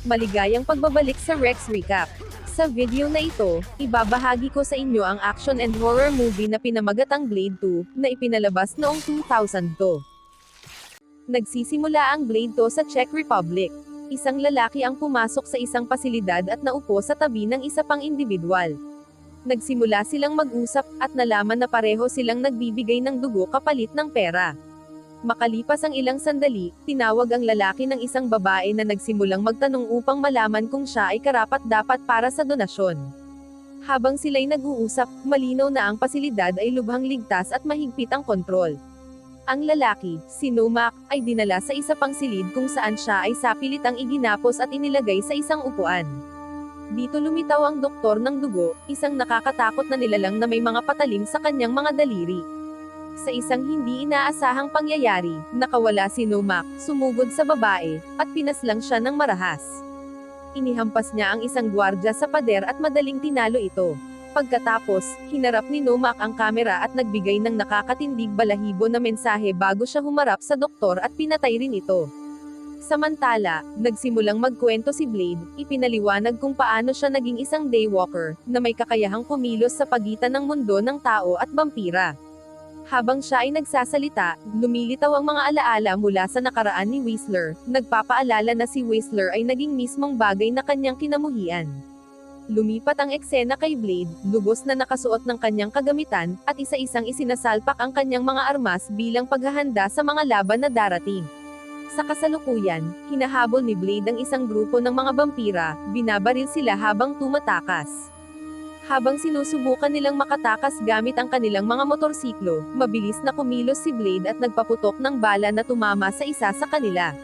Maligayang pagbabalik sa Rex Recap. Sa video na ito, ibabahagi ko sa inyo ang action and horror movie na pinamagatang Blade 2, na ipinalabas noong 2002. Nagsisimula ang Blade 2 sa Czech Republic. Isang lalaki ang pumasok sa isang pasilidad at naupo sa tabi ng isa pang individual. Nagsimula silang mag-usap, at nalaman na pareho silang nagbibigay ng dugo kapalit ng pera. Makalipas ang ilang sandali, tinawag ang lalaki ng isang babae na nagsimulang magtanong upang malaman kung siya ay karapat-dapat para sa donasyon. Habang sila'y nag-uusap, malinaw na ang pasilidad ay lubhang ligtas at mahigpit ang kontrol. Ang lalaki, si Nomak, ay dinala sa isa pang silid kung saan siya ay sapilitang iginapos at inilagay sa isang upuan. Dito lumitaw ang doktor ng dugo, isang nakakatakot na nilalang na may mga patalim sa kanyang mga daliri. Sa isang hindi inaasahang pangyayari, nakawala si Nomak, sumugod sa babae, at pinaslang siya ng marahas. Inihampas niya ang isang gwardya sa pader at madaling tinalo ito. Pagkatapos, hinarap ni Nomak ang kamera at nagbigay ng nakakatindig balahibo na mensahe bago siya humarap sa doktor at pinatay rin ito. Samantala, nagsimulang magkwento si Blade, ipinaliwanag kung paano siya naging isang daywalker, na may kakayahang kumilos sa pagitan ng mundo ng tao at vampira. Habang siya ay nagsasalita, lumilitaw ang mga alaala mula sa nakaraan ni Whistler, nagpapaalala na si Whistler ay naging mismong bagay na kanyang kinamuhian. Lumipat ang eksena kay Blade, lubos na nakasuot ng kanyang kagamitan, at isa-isang isinasalpak ang kanyang mga armas bilang paghahanda sa mga laban na darating. Sa kasalukuyan, hinahabol ni Blade ang isang grupo ng mga vampira, binabaril sila habang tumatakas. Habang sinusubukan nilang makatakas gamit ang kanilang mga motorsiklo, mabilis na kumilos si Blade at nagpaputok ng bala na tumama sa isa sa kanila.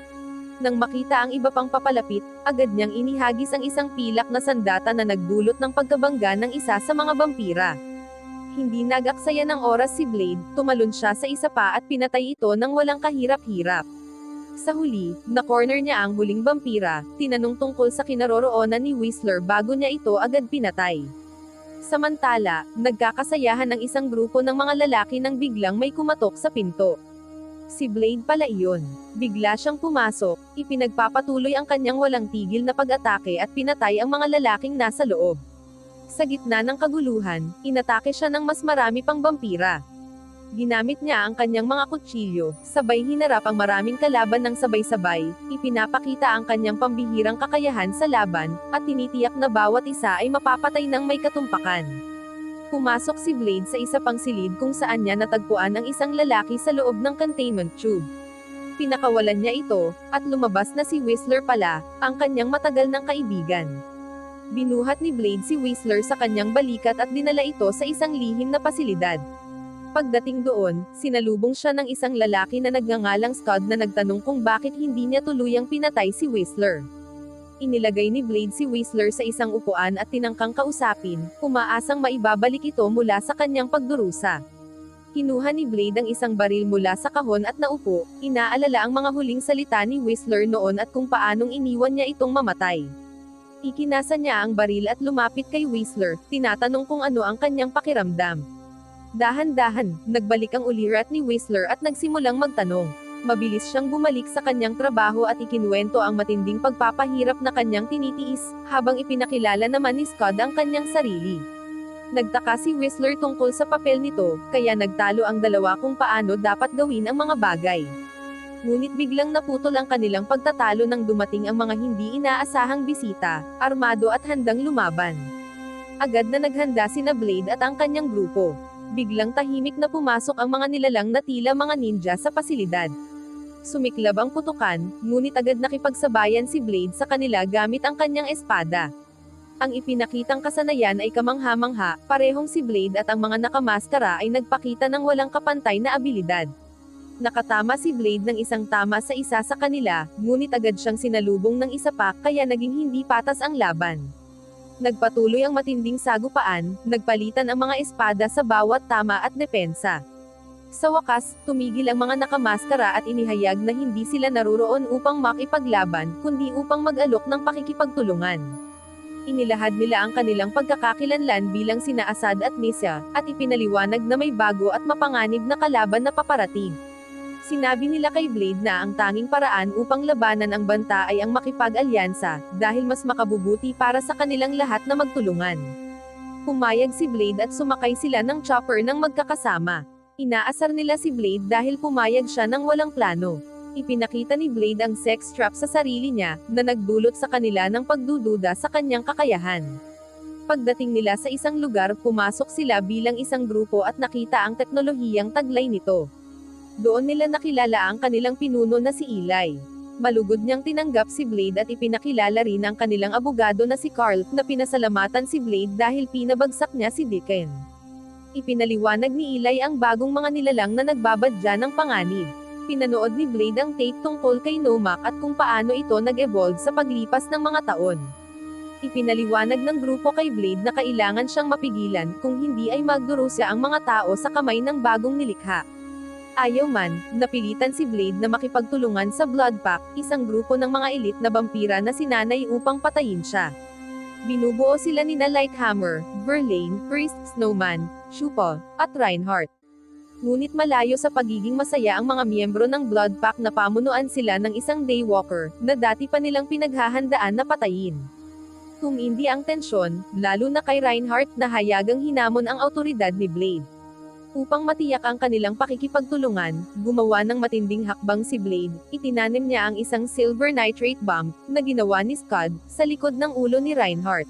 Nang makita ang iba pang papalapit, agad niyang inihagis ang isang pilak na sandata na nagdulot ng pagkabangga ng isa sa mga vampira. Hindi nag-aksaya ng oras si Blade, tumalon siya sa isa pa at pinatay ito nang walang kahirap-hirap. Sa huli, na-corner niya ang huling vampira, tinanong tungkol sa kinaroroonan ni Whistler bago niya ito agad pinatay. Samantala, nagkakasayahan ng isang grupo ng mga lalaki nang biglang may kumatok sa pinto. Si Blade pala iyon. Bigla siyang pumasok, ipinagpapatuloy ang kanyang walang tigil na pag-atake at pinatay ang mga lalaking nasa loob. Sa gitna ng kaguluhan, inatake siya ng mas marami pang vampira. Ginamit niya ang kanyang mga kutsilyo, sabay hinarap ang maraming kalaban ng sabay-sabay, ipinapakita ang kanyang pambihirang kakayahan sa laban, at tinitiyak na bawat isa ay mapapatay ng may katumpakan. Pumasok si Blade sa isa pang silid kung saan niya natagpuan ang isang lalaki sa loob ng containment tube. Pinakawalan niya ito, at lumabas na si Whistler pala, ang kanyang matagal ng kaibigan. Binuhat ni Blade si Whistler sa kanyang balikat at dinala ito sa isang lihim na pasilidad. Pagdating doon, sinalubong siya ng isang lalaki na nagngangalang Scud na nagtanong kung bakit hindi niya tuluyang pinatay si Whistler. Inilagay ni Blade si Whistler sa isang upuan at tinangkang kausapin, umaasang maibabalik ito mula sa kanyang pagdurusa. Kinuha ni Blade ang isang baril mula sa kahon at naupo, inaalala ang mga huling salita ni Whistler noon at kung paanong iniwan niya itong mamatay. Ikinasa niya ang baril at lumapit kay Whistler, tinatanong kung ano ang kanyang pakiramdam. Dahan-dahan, nagbalik ang ulirat ni Whistler at nagsimulang magtanong. Mabilis siyang bumalik sa kanyang trabaho at ikinuwento ang matinding pagpapahirap na kanyang tinitiis, habang ipinakilala naman ni Scud ang kanyang sarili. Nagtaka si Whistler tungkol sa papel nito, kaya nagtalo ang dalawa kung paano dapat gawin ang mga bagay. Ngunit biglang naputol ang kanilang pagtatalo nang dumating ang mga hindi inaasahang bisita, armado at handang lumaban. Agad na naghanda sina Blade at ang kanyang grupo. Biglang tahimik na pumasok ang mga nilalang na tila mga ninja sa pasilidad. Sumiklab ang putukan, ngunit agad nakipagsabayan si Blade sa kanila gamit ang kanyang espada. Ang ipinakitang kasanayan ay kamangha-mangha, parehong si Blade at ang mga nakamaskara ay nagpakita ng walang kapantay na abilidad. Nakatama si Blade ng isang tama sa isa sa kanila, ngunit agad siyang sinalubong ng isa pa, kaya naging hindi patas ang laban. Nagpatuloy ang matinding sagupaan, nagpalitan ang mga espada sa bawat tama at depensa. Sa wakas, tumigil ang mga nakamaskara at inihayag na hindi sila naruroon upang makipaglaban, kundi upang mag-alok ng pakikipagtulungan. Inilahad nila ang kanilang pagkakakilanlan bilang sina Assad at Nisa, at ipinaliwanag na may bago at mapanganib na kalaban na paparating. Sinabi nila kay Blade na ang tanging paraan upang labanan ang banta ay ang makipag-alyansa, dahil mas makabubuti para sa kanilang lahat na magtulungan. Pumayag si Blade at sumakay sila ng chopper ng magkakasama. Inaasar nila si Blade dahil pumayag siya ng walang plano. Ipinakita ni Blade ang sex trap sa sarili niya, na nagdulot sa kanila ng pagdududa sa kanyang kakayahan. Pagdating nila sa isang lugar, pumasok sila bilang isang grupo at nakita ang teknolohiyang taglay nito. Doon nila nakilala ang kanilang pinuno na si Eli. Malugod niyang tinanggap si Blade at ipinakilala rin ang kanilang abogado na si Carl, na pinasalamatan si Blade dahil pinabagsak niya si Deacon. Ipinaliwanag ni Eli ang bagong mga nilalang na nagbabadya ng panganib. Pinanood ni Blade ang tape tungkol kay Nomak at kung paano ito nag-evolve sa paglipas ng mga taon. Ipinaliwanag ng grupo kay Blade na kailangan siyang mapigilan kung hindi ay magdurusa ang mga tao sa kamay ng bagong nilikha. Ayaw man, napilitan si Blade na makipagtulungan sa Blood Pack, isang grupo ng mga elite na vampira na sinanay upang patayin siya. Binubuo sila nina Lighthammer, Verlaine, Priest, Snowman, Shupo, at Reinhardt. Ngunit malayo sa pagiging masaya ang mga miyembro ng Blood Pack na pamunuan sila ng isang Daywalker, na dati pa nilang pinaghahandaan na patayin. Tumindi ang tensyon, lalo na kay Reinhardt na hayagang hinamon ang autoridad ni Blade. Upang matiyak ang kanilang pakikipagtulungan, gumawa ng matinding hakbang si Blade, itinanim niya ang isang silver nitrate bomb, na ginawa ni Scud, sa likod ng ulo ni Reinhardt.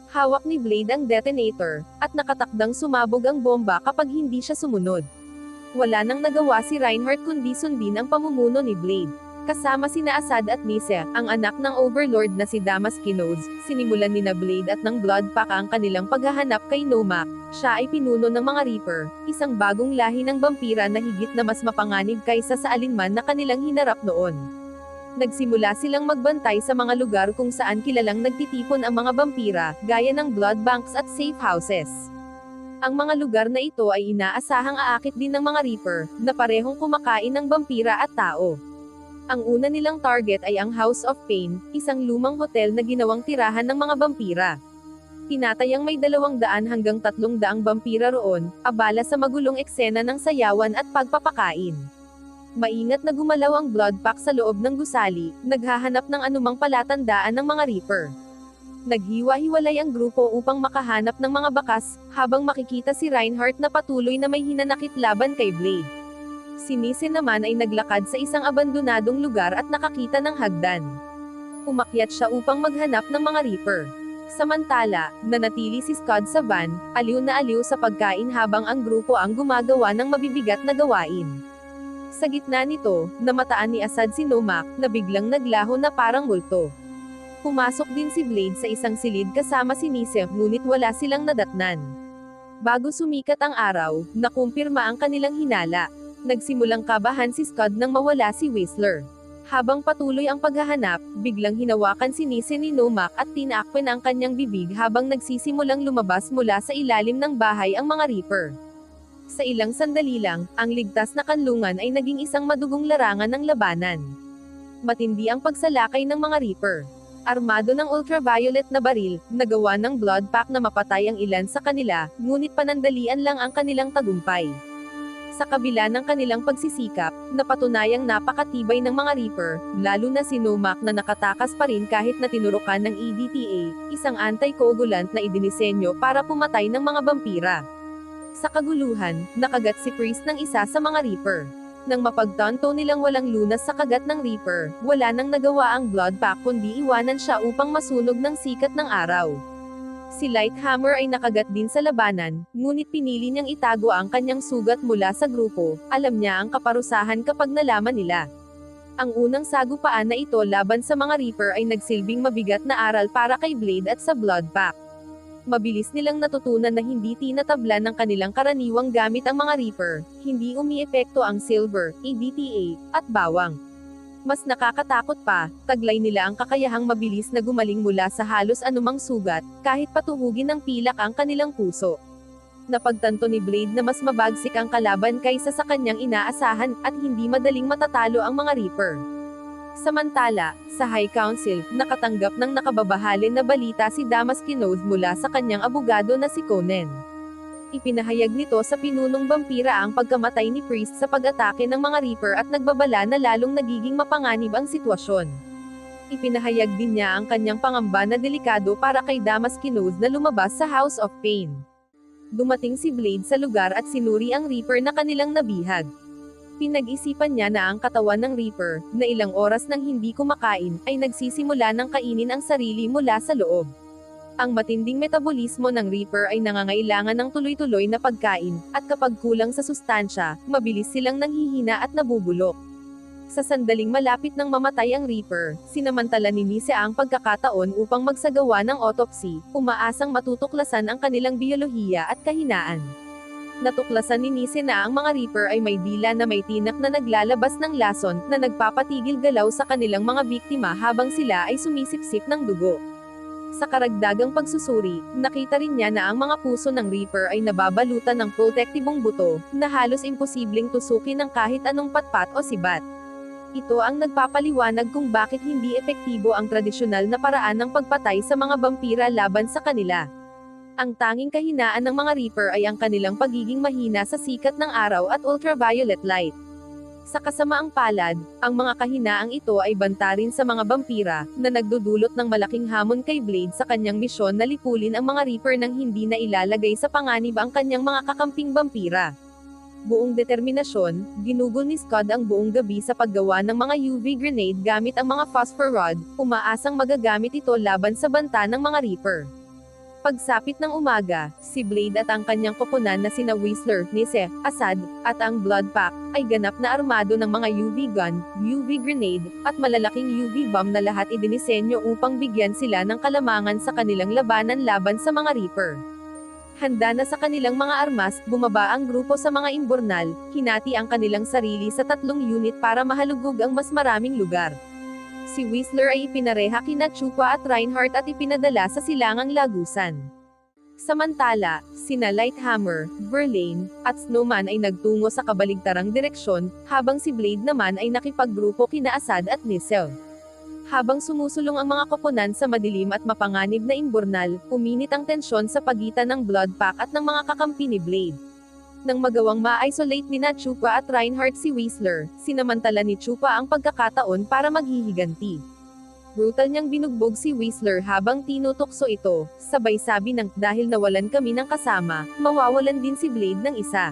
Hawak ni Blade ang detonator, at nakatakdang sumabog ang bomba kapag hindi siya sumunod. Wala nang nagawa si Reinhardt kundi sundin ang pamumuno ni Blade. Kasama sina Assad at Nise, ang anak ng Overlord na si Damas Kinodes, sinimulan nina Blade at ng Blood Pack ang kanilang paghahanap kay Nomak. Siya ay pinuno ng mga Reaper, isang bagong lahi ng vampira na higit na mas mapanganib kaysa sa alinman na kanilang hinarap noon. Nagsimula silang magbantay sa mga lugar kung saan kilalang nagtitipon ang mga vampira, gaya ng blood banks at safe houses. Ang mga lugar na ito ay inaasahang aakit din ng mga Reaper, na parehong kumakain ng vampira at tao. Ang una nilang target ay ang House of Pain, isang lumang hotel na ginawang tirahan ng mga vampira. Tinatayang may 200 hanggang 300 vampira roon, abala sa magulong eksena ng sayawan at pagpapakain. Maingat na gumalaw ang Blood Pack sa loob ng gusali, naghahanap ng anumang palatandaan ng mga Reaper. Naghiwa-hiwalay ang grupo upang makahanap ng mga bakas, habang makikita si Reinhardt na patuloy na may hinanakit laban kay Blade. Si Nise naman ay naglakad sa isang abandonadong lugar at nakakita ng hagdan. Umakyat siya upang maghanap ng mga Reaper. Samantala, nanatili si Scud sa van, aliw na aliw sa pagkain habang ang grupo ang gumagawa ng mabibigat na gawain. Sa gitna nito, namataan ni Assad si Nomak, na biglang naglaho na parang multo. Pumasok din si Blade sa isang silid kasama si Nise, ngunit wala silang nadatnan. Bago sumikat ang araw, nakumpirma ang kanilang hinala. Nagsimulang kabahan si Scud nang mawala si Whistler. Habang patuloy ang paghahanap, biglang hinawakan si Nise ni Nomak at tinakpan ang kanyang bibig habang nagsisimulang lumabas mula sa ilalim ng bahay ang mga Reaper. Sa ilang sandali lang, ang ligtas na kanlungan ay naging isang madugong larangan ng labanan. Matindi ang pagsalakay ng mga Reaper. Armado ng ultraviolet na baril, nagawa ng Blood Pack na mapatay ang ilan sa kanila, ngunit panandalian lang ang kanilang tagumpay. Sa kabila ng kanilang pagsisikap, napatunayang napakatibay ng mga Reaper, lalo na si Nomak na nakatakas pa rin kahit na tinurukan ng EDTA, isang anti-coagulant na idinisenyo para pumatay ng mga vampira. Sa kaguluhan, nakagat si Priest ng isa sa mga Reaper. Nang mapagtanto nilang walang lunas sa kagat ng Reaper, wala nang nagawa ang Blood Pack kundi iwanan siya upang masunog ng sikat ng araw. Si Lighthammer ay nakagat din sa labanan, ngunit pinili niyang itago ang kanyang sugat mula sa grupo, alam niya ang kaparusahan kapag nalaman nila. Ang unang sagupaan na ito laban sa mga Reaper ay nagsilbing mabigat na aral para kay Blade at sa Blood Pack. Mabilis nilang natutunan na hindi tinatablan ng kanilang karaniwang gamit ang mga Reaper, hindi umiepekto ang Silver, EDTA, at Bawang. Mas nakakatakot pa, taglay nila ang kakayahang mabilis na gumaling mula sa halos anumang sugat, kahit patuhugin ng pilak ang kanilang puso. Napagtanto ni Blade na mas mabagsik ang kalaban kaysa sa kanyang inaasahan, at hindi madaling matatalo ang mga Reaper. Samantala, sa High Council, nakatanggap ng nakababahalin na balita si Damas Kinodes mula sa kanyang abogado na si Conan. Ipinahayag nito sa pinunong vampira ang pagkamatay ni Priest sa pag-atake ng mga Reaper at nagbabala na lalong nagiging mapanganib ang sitwasyon. Ipinahayag din niya ang kanyang pangamba na delikado para kay Damaskinos na lumabas sa House of Pain. Dumating si Blade sa lugar at sinuri ang Reaper na kanilang nabihag. Pinag-isipan niya na ang katawan ng Reaper, na ilang oras nang hindi kumakain, ay nagsisimula ng kainin ang sarili mula sa loob. Ang matinding metabolismo ng Reaper ay nangangailangan ng tuloy-tuloy na pagkain, at kapag kulang sa sustansya, mabilis silang nanghihina at nabubulok. Sa sandaling malapit nang mamatay ang Reaper, sinamantala ni Nise ang pagkakataon upang magsagawa ng autopsy, umaasang matutuklasan ang kanilang biyolohiya at kahinaan. Natuklasan ni Nise na ang mga Reaper ay may dila na may tinak na naglalabas ng lason, na nagpapatigil galaw sa kanilang mga biktima habang sila ay sumisipsip ng dugo. Sa karagdagang pagsusuri, nakita rin niya na ang mga puso ng Reaper ay nababalutan ng protektibong buto, na halos imposibleng tusukin ng kahit anong patpat o sibat. Ito ang nagpapaliwanag kung bakit hindi epektibo ang tradisyonal na paraan ng pagpatay sa mga vampira laban sa kanila. Ang tanging kahinaan ng mga Reaper ay ang kanilang pagiging mahina sa sikat ng araw at ultraviolet light. Sa kasamaang palad, ang mga kahinaang ito ay banta rin sa mga vampira, na nagdudulot ng malaking hamon kay Blade sa kanyang misyon na lipulin ang mga Reaper nang hindi na ilalagay sa panganib ang kanyang mga kakamping vampira. Buong determinasyon, ginugol ni Scud ang buong gabi sa paggawa ng mga UV grenade gamit ang mga phosphor rod, umaasang magagamit ito laban sa banta ng mga Reaper. Pagsapit ng umaga, si Blade at ang kanyang koponan na sina Whistler, Nise, Assad, at ang Blood Pack, ay ganap na armado ng mga UV gun, UV grenade, at malalaking UV bomb na lahat idinisenyo upang bigyan sila ng kalamangan sa kanilang labanan laban sa mga Reaper. Handa na sa kanilang mga armas, bumaba ang grupo sa mga imburnal, hinati ang kanilang sarili sa 3 unit para mahalugog ang mas maraming lugar. Si Whistler ay ipinareha kina Chupa at Reinhardt at ipinadala sa silangang lagusan. Samantala, sina Lighthammer, Verlaine, at Snowman ay nagtungo sa kabaligtarang direksyon, habang si Blade naman ay nakipaggrupo kina Assad at Nissel. Habang sumusulong ang mga koponan sa madilim at mapanganib na imburnal, uminit ang tensyon sa pagitan ng Blood Pack at ng mga kakampi ni Blade. Nang magawang ma-isolate ni Chupa at Reinhardt si Whistler, sinamantala ni Chupa ang pagkakataon para maghihiganti. Brutal niyang binugbog si Whistler habang tinutokso ito, sabay sabi ng, dahil nawalan kami ng kasama, mawawalan din si Blade ng isa.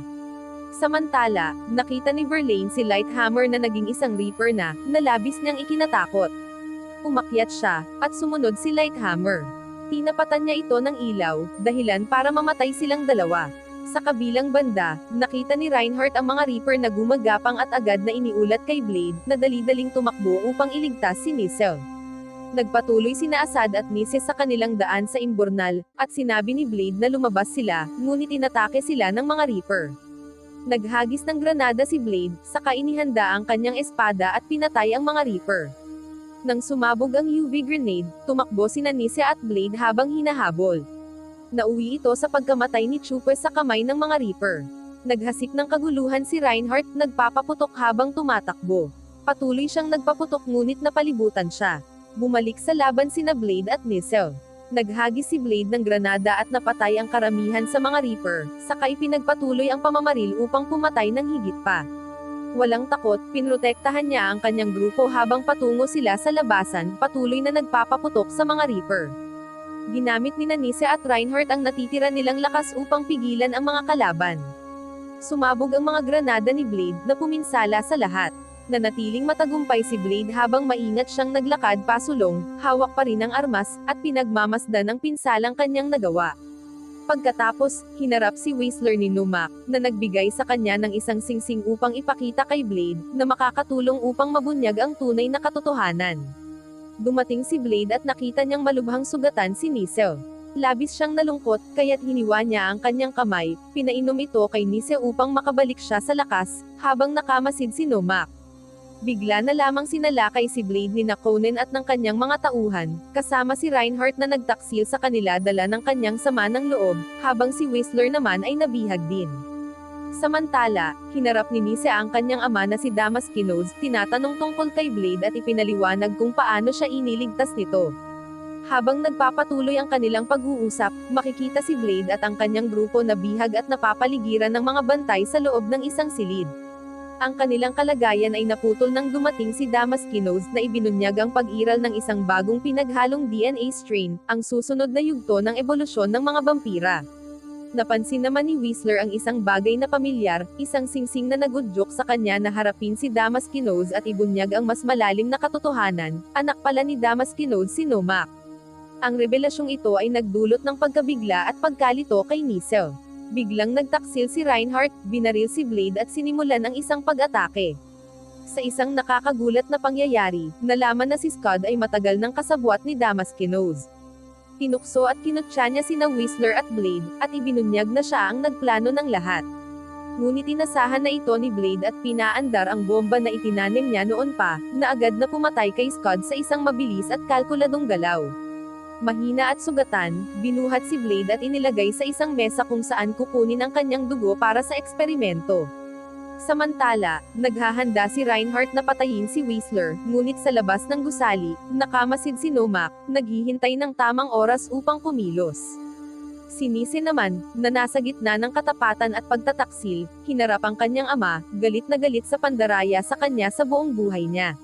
Samantala, nakita ni Verlaine si Lighthammer na naging isang Reaper na labis niyang ikinatakot. Umakyat siya, at sumunod si Lighthammer. Tinapatan niya ito ng ilaw, dahilan para mamatay silang dalawa. Sa kabilang banda, nakita ni Reinhardt ang mga Reaper na gumagapang at agad na iniulat kay Blade, na dali-daling tumakbo upang iligtas si Nissel. Nagpatuloy sina Assad at Nise sa kanilang daan sa imburnal, at sinabi ni Blade na lumabas sila, ngunit inatake sila ng mga Reaper. Naghagis ng granada si Blade, saka inihanda ang kanyang espada at pinatay ang mga Reaper. Nang sumabog ang UV grenade, tumakbo sina Nise at Blade habang hinahabol. Nauwi ito sa pagkamatay ni Chupa sa kamay ng mga Reaper. Naghasik ng kaguluhan si Reinhardt, nagpapaputok habang tumatakbo. Patuloy siyang nagpaputok ngunit napalibutan siya. Bumalik sa laban sina Blade at Nissel. Naghagis si Blade ng granada at napatay ang karamihan sa mga Reaper, saka ipinagpatuloy ang pamamaril upang pumatay ng higit pa. Walang takot, pinrotektahan niya ang kanyang grupo habang patungo sila sa labasan, patuloy na nagpapaputok sa mga Reaper. Ginamit ni Nise at Reinhardt ang natitira nilang lakas upang pigilan ang mga kalaban. Sumabog ang mga granada ni Blade, na puminsala sa lahat. Nanatiling matagumpay si Blade habang maingat siyang naglakad pasulong, hawak pa rin ang armas, at pinagmamasdan ang pinsalang kanyang nagawa. Pagkatapos, hinarap si Whistler ni Numak, na nagbigay sa kanya ng isang singsing upang ipakita kay Blade, na makakatulong upang mabunyag ang tunay na katotohanan. Dumating si Blade at nakita niyang malubhang sugatan si Nissel. Labis siyang nalungkot, kaya't hiniwa niya ang kanyang kamay, pinainom ito kay Nise upang makabalik siya sa lakas, habang nakamasid si Numak. Bigla na lamang sinalakay si Blade ni Conan at ng kanyang mga tauhan, kasama si Reinhardt na nagtaksil sa kanila dala ng kanyang sama ng loob, habang si Whistler naman ay nabihag din. Samantala, hinarap ni Nise ang kanyang ama na si Damaskinos, tinatanong tungkol kay Blade at ipinaliwanag kung paano siya iniligtas nito. Habang nagpapatuloy ang kanilang pag-uusap, makikita si Blade at ang kanyang grupo na bihag at napapaligiran ng mga bantay sa loob ng isang silid. Ang kanilang kalagayan ay naputol nang dumating si Damaskinos na ibinunyag ang pag-iral ng isang bagong pinaghalong DNA strain, ang susunod na yugto ng ebolusyon ng mga vampira. Napansin naman ni Whistler ang isang bagay na pamilyar, isang singsing na nagudyok sa kanya na harapin si Damaskinos at ibunyag ang mas malalim na katotohanan, anak pala ni Damaskinos si Nomak. Ang revelasyong ito ay nagdulot ng pagkabigla at pagkalito kay Niesel. Biglang nagtaksil si Reinhardt, binaril si Blade at sinimulan ang isang pag-atake. Sa isang nakakagulat na pangyayari, nalaman na si Scud ay matagal ng kasabwat ni Damaskinos. Tinukso at kinutya niya sina Whistler at Blade, at ibinunyag na siya ang nagplano ng lahat. Ngunit inasahan na ito ni Blade at pinaandar ang bomba na itinanim niya noon pa, na agad na pumatay kay Scud sa isang mabilis at kalkuladong galaw. Mahina at sugatan, binuhat si Blade at inilagay sa isang mesa kung saan kukunin ang kanyang dugo para sa eksperimento. Samantala, naghahanda si Reinhardt na patayin si Whistler, ngunit sa labas ng gusali, nakamasid si Nomak, naghihintay ng tamang oras upang kumilos. Si Nise naman, na nasa gitna ng katapatan at pagtataksil, hinarap ang kanyang ama, galit na galit sa pandaraya sa kanya sa buong buhay niya.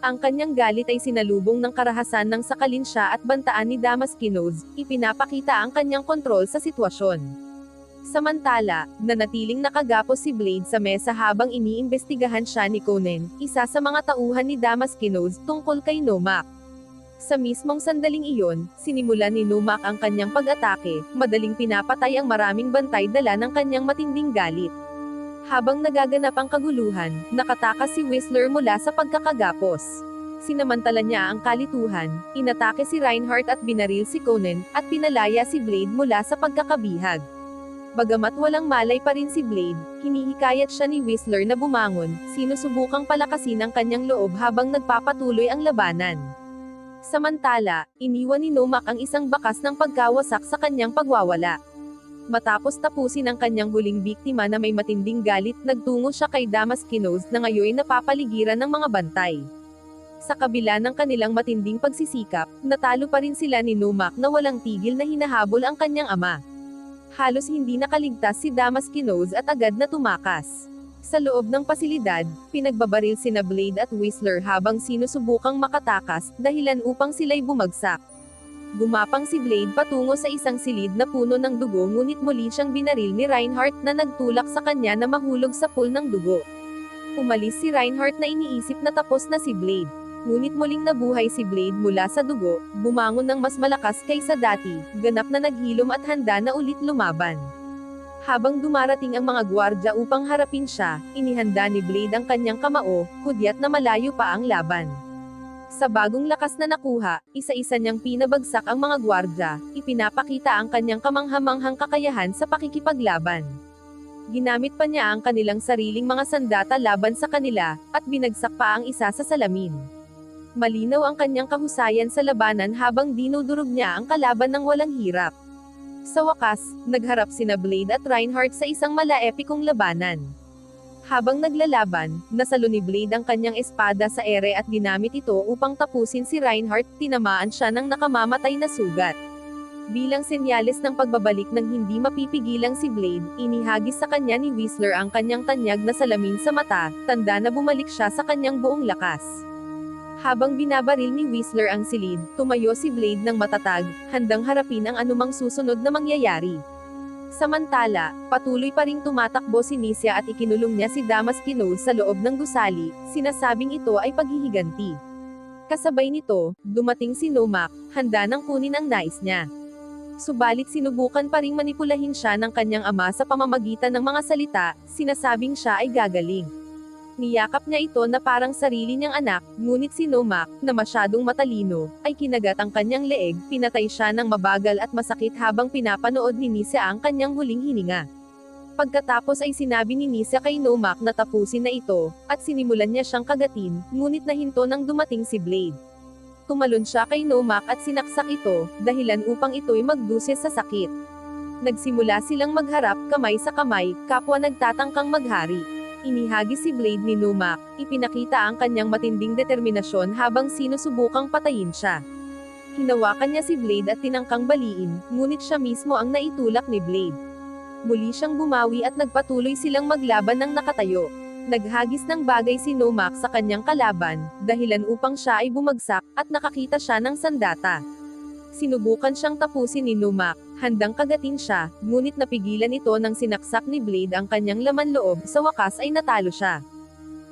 Ang kanyang galit ay sinalubong ng karahasan ng sakalin siya at bantaan ni Damaskinos, ipinapakita ang kanyang kontrol sa sitwasyon. Samantala, nanatiling nakagapos si Blade sa mesa habang iniimbestigahan siya ni Conan, isa sa mga tauhan ni Damaskinos, tungkol kay Nomak. Sa mismong sandaling iyon, sinimulan ni Nomak ang kanyang pag-atake, madaling pinapatay ang maraming bantay dala ng kanyang matinding galit. Habang nagaganap ang kaguluhan, nakatakas si Whistler mula sa pagkakagapos. Sinamantala niya ang kalituhan, inatake si Reinhardt at binaril si Conan, at pinalaya si Blade mula sa pagkakabihag. Bagamat walang malay pa rin si Blade, hinihikayat siya ni Whistler na bumangon, sinusubukang palakasin ang kanyang loob habang nagpapatuloy ang labanan. Samantala, iniwan ni Nomak ang isang bakas ng pagkawasak sa kanyang pagwawala. Matapos tapusin ang kanyang huling biktima na may matinding galit, nagtungo siya kay Damaskinos na ngayon napapaligiran ng mga bantay. Sa kabila ng kanilang matinding pagsisikap, natalo pa rin sila ni Nomak na walang tigil na hinahabol ang kanyang ama. Halos hindi nakaligtas si Damaskinos at agad na tumakas. Sa loob ng pasilidad, pinagbabaril sina Blade at Whistler habang sinusubukang makatakas, dahilan upang sila'y bumagsak. Gumapang si Blade patungo sa isang silid na puno ng dugo ngunit muli siyang binaril ni Reinhardt na nagtulak sa kanya na mahulog sa pool ng dugo. Umalis si Reinhardt na iniisip na tapos na si Blade. Ngunit muling nabuhay si Blade mula sa dugo, bumangon ng mas malakas kaysa dati, ganap na naghilom at handa na ulit lumaban. Habang dumarating ang mga gwardya upang harapin siya, inihanda ni Blade ang kanyang kamao, hudyat na malayo pa ang laban. Sa bagong lakas na nakuha, isa-isa niyang pinabagsak ang mga gwardya, ipinapakita ang kanyang kamanghamanghang kakayahan sa pakikipaglaban. Ginamit pa niya ang kanilang sariling mga sandata laban sa kanila, at binagsak pa ang isa sa salamin. Malinaw ang kanyang kahusayan sa labanan habang dinudurog niya ang kalaban ng walang hirap. Sa wakas, nagharap sina Blade at Reinhardt sa isang malaepikong labanan. Habang naglalaban, nasalo ni Blade ang kanyang espada sa ere at ginamit ito upang tapusin si Reinhardt, tinamaan siya ng nakamamatay na sugat. Bilang senyales ng pagbabalik ng hindi mapipigilang si Blade, inihagis sa kanya ni Whistler ang kanyang tanyag na salamin sa mata, tanda na bumalik siya sa kanyang buong lakas. Habang binabaril ni Whistler ang silid, tumayo si Blade ng matatag, handang harapin ang anumang susunod na mangyayari. Samantala, patuloy pa ring tumatakbo si Nisia at ikinulong niya si Damaskinos sa loob ng gusali, sinasabing ito ay paghihiganti. Kasabay nito, dumating si Nomak, handa nang kunin ang nais niya. Subalit sinubukan pa ring manipulahin siya ng kanyang ama sa pamamagitan ng mga salita, sinasabing siya ay gagaling. Niyakap niya ito na parang sarili niyang anak, ngunit si Nomak, na masyadong matalino, ay kinagat ang kanyang leeg, pinatay siya ng mabagal at masakit habang pinapanood ni Nisa ang kanyang huling hininga. Pagkatapos ay sinabi ni Nisa kay Nomak na tapusin na ito, at sinimulan niya siyang kagatin, ngunit nahinto nang dumating si Blade. Tumalon siya kay Nomak at sinaksak ito, dahilan upang ito'y magdusis sa sakit. Nagsimula silang magharap, kamay sa kamay, kapwa nagtatangkang maghari. Inihagis si Blade ni Nomak, ipinakita ang kanyang matinding determinasyon habang sinusubukang patayin siya. Hinawakan niya si Blade at tinangkang baliin, ngunit siya mismo ang naitulak ni Blade. Muli siyang bumawi at nagpatuloy silang maglaban ng nakatayo. Naghagis ng bagay si Nomak sa kanyang kalaban, dahilan upang siya ay bumagsak, at nakakita siya ng sandata. Sinubukan siyang tapusin ni Nomak, handang kagatin siya, ngunit napigilan ito nang sinaksak ni Blade ang kanyang laman loob, sa wakas ay natalo siya.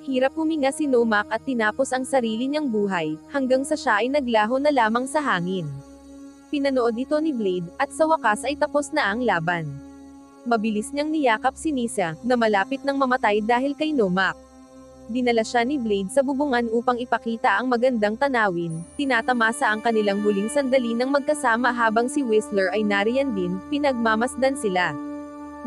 Hirap huminga si Nomak at tinapos ang sarili niyang buhay, hanggang sa siya ay naglaho na lamang sa hangin. Pinanood ito ni Blade, at sa wakas ay tapos na ang laban. Mabilis niyang niyakap si Nisa, na malapit nang mamatay dahil kay Nomak. Dinala siya ni Blade sa bubungan upang ipakita ang magandang tanawin, tinatamasa ang kanilang huling sandali ng magkasama habang si Whistler ay nariyan din, pinagmamasdan sila.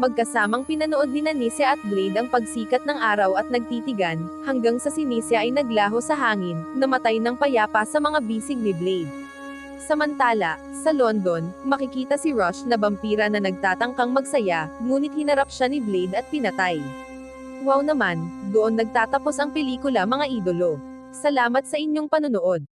Magkasamang pinanood ni Nisa at Blade ang pagsikat ng araw at nagtitigan, hanggang sa si Nisa ay naglaho sa hangin, namatay ng payapa sa mga bisig ni Blade. Samantala, sa London, makikita si Rush na vampira na nagtatangkang magsaya, ngunit hinarap siya ni Blade at pinatay. Wow naman, doon nagtatapos ang pelikula mga idolo. Salamat sa inyong panonood.